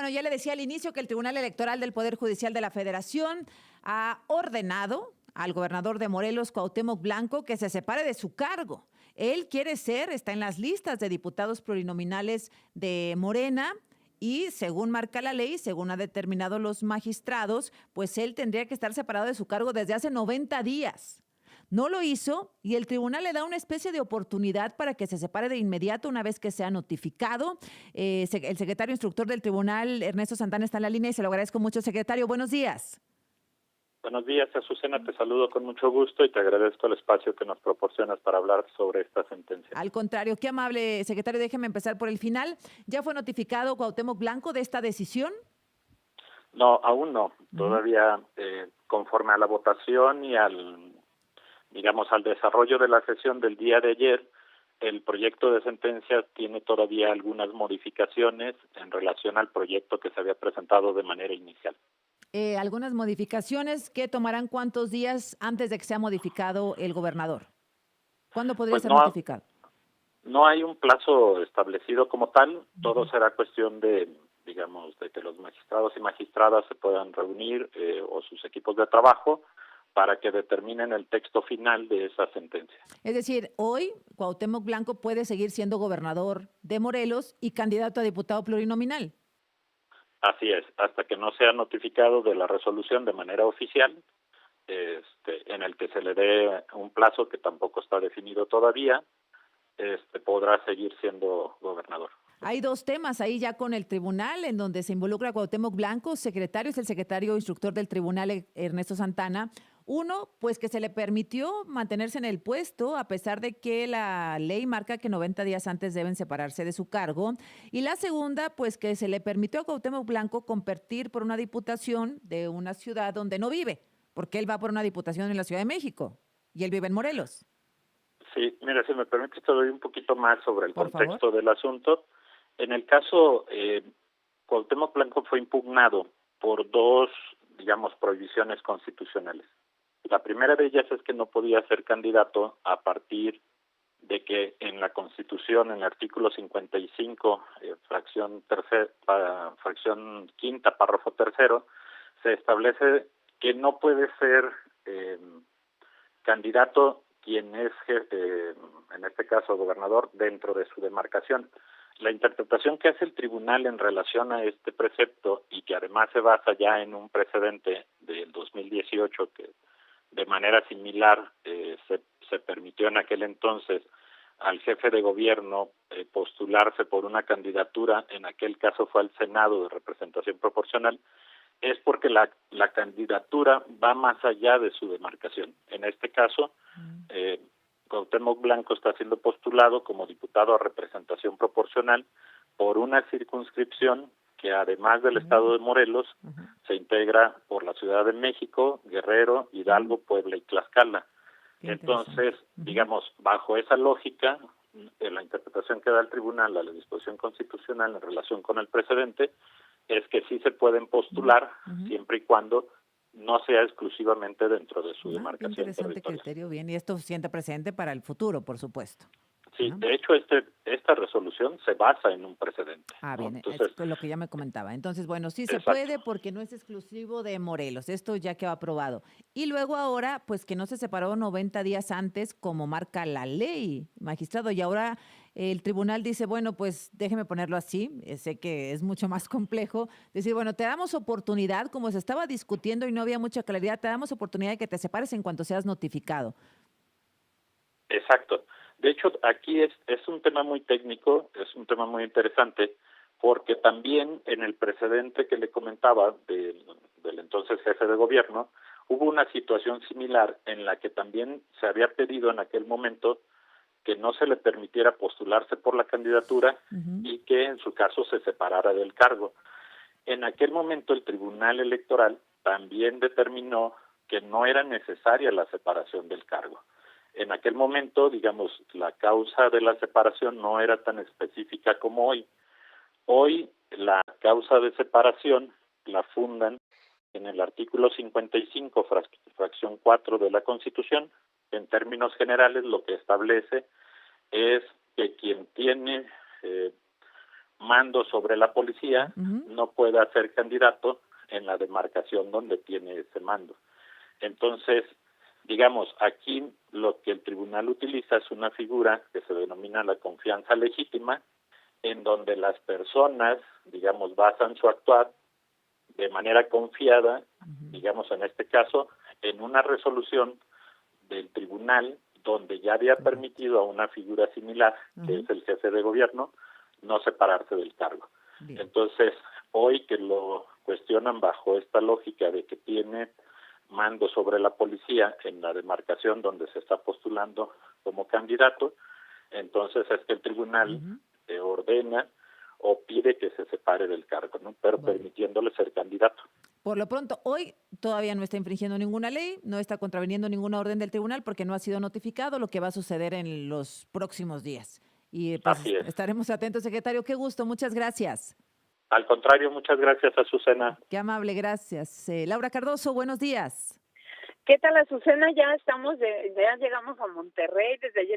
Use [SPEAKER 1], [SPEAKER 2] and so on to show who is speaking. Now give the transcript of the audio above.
[SPEAKER 1] bueno, ya le decía al inicio que el Tribunal Electoral del Poder Judicial de la Federación ha ordenado al gobernador de Morelos, Cuauhtémoc Blanco, que se separe de su cargo. Él está en las listas de diputados plurinominales de Morena y según marca la ley, según ha determinado los magistrados, pues él tendría que estar separado de su cargo desde hace 90 días. No lo hizo y el tribunal le da una especie de oportunidad para que se separe de inmediato una vez que sea notificado. El secretario instructor del tribunal, Ernesto Santana, está en la línea y se lo agradezco mucho, secretario. Buenos días.
[SPEAKER 2] Buenos días, Azucena, te saludo con mucho gusto y te agradezco el espacio que nos proporcionas para hablar sobre esta sentencia.
[SPEAKER 1] Al contrario, qué amable, secretario. Déjeme empezar por el final. ¿Ya fue notificado Cuauhtémoc Blanco de esta decisión?
[SPEAKER 2] No, aún no. Todavía, conforme a la votación y al desarrollo de la sesión del día de ayer, el proyecto de sentencia tiene todavía algunas modificaciones en relación al proyecto que se había presentado de manera inicial.
[SPEAKER 1] Algunas modificaciones que tomarán ¿cuántos días antes de que sea modificado el gobernador? ¿Cuándo podría
[SPEAKER 2] Pues
[SPEAKER 1] ser notificado?
[SPEAKER 2] no hay un plazo establecido como tal, todo será cuestión de que los magistrados y magistradas se puedan reunir o sus equipos de trabajo para que determinen el texto final de esa sentencia.
[SPEAKER 1] Es decir, hoy Cuauhtémoc Blanco puede seguir siendo gobernador de Morelos y candidato a diputado plurinominal.
[SPEAKER 2] Así es, hasta que no sea notificado de la resolución de manera oficial, en el que se le dé un plazo que tampoco está definido todavía, podrá seguir siendo gobernador.
[SPEAKER 1] Hay dos temas ahí ya con el tribunal en donde se involucra Cuauhtémoc Blanco, secretario, es el secretario instructor del tribunal, Ernesto Santana. Uno, pues que se le permitió mantenerse en el puesto a pesar de que la ley marca que 90 días antes deben separarse de su cargo. Y la segunda, pues que se le permitió a Cuauhtémoc Blanco competir por una diputación de una ciudad donde no vive, porque él va por una diputación en la Ciudad de México y él vive en Morelos.
[SPEAKER 2] Sí, mira, si me permite, te doy un poquito más sobre el
[SPEAKER 1] Por favor.
[SPEAKER 2] contexto del asunto. En el caso, Cuauhtémoc Blanco fue impugnado por dos, prohibiciones constitucionales. La primera de ellas es que no podía ser candidato a partir de que en la Constitución, en el artículo 55, fracción quinta, párrafo tercero, se establece que no puede ser candidato quien es, en este caso, gobernador dentro de su demarcación. La interpretación que hace el tribunal en relación a este precepto y que además se basa ya en un precedente del 2018 que de manera similar se permitió en aquel entonces al jefe de gobierno postularse por una candidatura, en aquel caso fue al Senado de representación proporcional, es porque la candidatura va más allá de su demarcación. En este caso, Cuauhtémoc Blanco está siendo postulado como diputado a representación proporcional por una circunscripción que además del estado de Morelos se integra por la Ciudad de México, Guerrero, Hidalgo, Puebla y Tlaxcala. Entonces, bajo esa lógica, la interpretación que da el tribunal a la disposición constitucional en relación con el precedente es que sí se pueden postular siempre y cuando no sea exclusivamente dentro de su demarcación
[SPEAKER 1] Interesante
[SPEAKER 2] territorial.
[SPEAKER 1] criterio, bien, y esto sienta precedente para el futuro, por supuesto.
[SPEAKER 2] Sí, de hecho, esta resolución se basa en un precedente.
[SPEAKER 1] Bien,
[SPEAKER 2] Entonces,
[SPEAKER 1] es lo que ya me comentaba. Entonces, bueno, sí se
[SPEAKER 2] exacto.
[SPEAKER 1] puede porque no es exclusivo de Morelos, esto ya quedó aprobado. Y luego ahora, pues que no se separó 90 días antes como marca la ley, magistrado, y ahora el tribunal dice, bueno, pues déjeme ponerlo así, sé que es mucho más complejo, decir, bueno, te damos oportunidad, como se estaba discutiendo y no había mucha claridad, te damos oportunidad de que te separes en cuanto seas notificado.
[SPEAKER 2] Exacto. De hecho, aquí es un tema muy técnico, es un tema muy interesante, porque también en el precedente que le comentaba del entonces jefe de gobierno, hubo una situación similar en la que también se había pedido en aquel momento que no se le permitiera postularse por la candidatura y que en su caso se separara del cargo. En aquel momento el Tribunal Electoral también determinó que no era necesaria la separación del cargo. En aquel momento, la causa de la separación no era tan específica como hoy. Hoy la causa de separación la fundan en el artículo 55, fracción 4 de la Constitución. En términos generales, lo que establece es que quien tiene mando sobre la policía,
[SPEAKER 1] Ujú.
[SPEAKER 2] no pueda ser candidato en la demarcación donde tiene ese mando. Entonces, digamos, aquí lo que el tribunal utiliza es una figura que se denomina la confianza legítima, en donde las personas, digamos, basan su actuar de manera confiada, digamos, en este caso, en una resolución del tribunal donde ya había permitido a una figura similar, que es el jefe de gobierno, no separarse del cargo.
[SPEAKER 1] Bien.
[SPEAKER 2] Entonces, hoy que lo cuestionan bajo esta lógica de que tiene mando sobre la policía en la demarcación donde se está postulando como candidato, entonces es que el tribunal ordena o pide que se separe del cargo, ¿no? Pero
[SPEAKER 1] Bueno.
[SPEAKER 2] permitiéndole ser candidato.
[SPEAKER 1] Por lo pronto, hoy todavía no está infringiendo ninguna ley, no está contraviniendo ninguna orden del tribunal porque no ha sido notificado lo que va a suceder en los próximos días. Y pues
[SPEAKER 2] Así es.
[SPEAKER 1] estaremos atentos, secretario. Qué gusto, muchas gracias.
[SPEAKER 2] Al contrario, muchas gracias, Azucena.
[SPEAKER 1] Qué amable, gracias. Laura Cardoso, buenos días.
[SPEAKER 3] ¿Qué tal, Azucena? Ya llegamos a Monterrey, desde ayer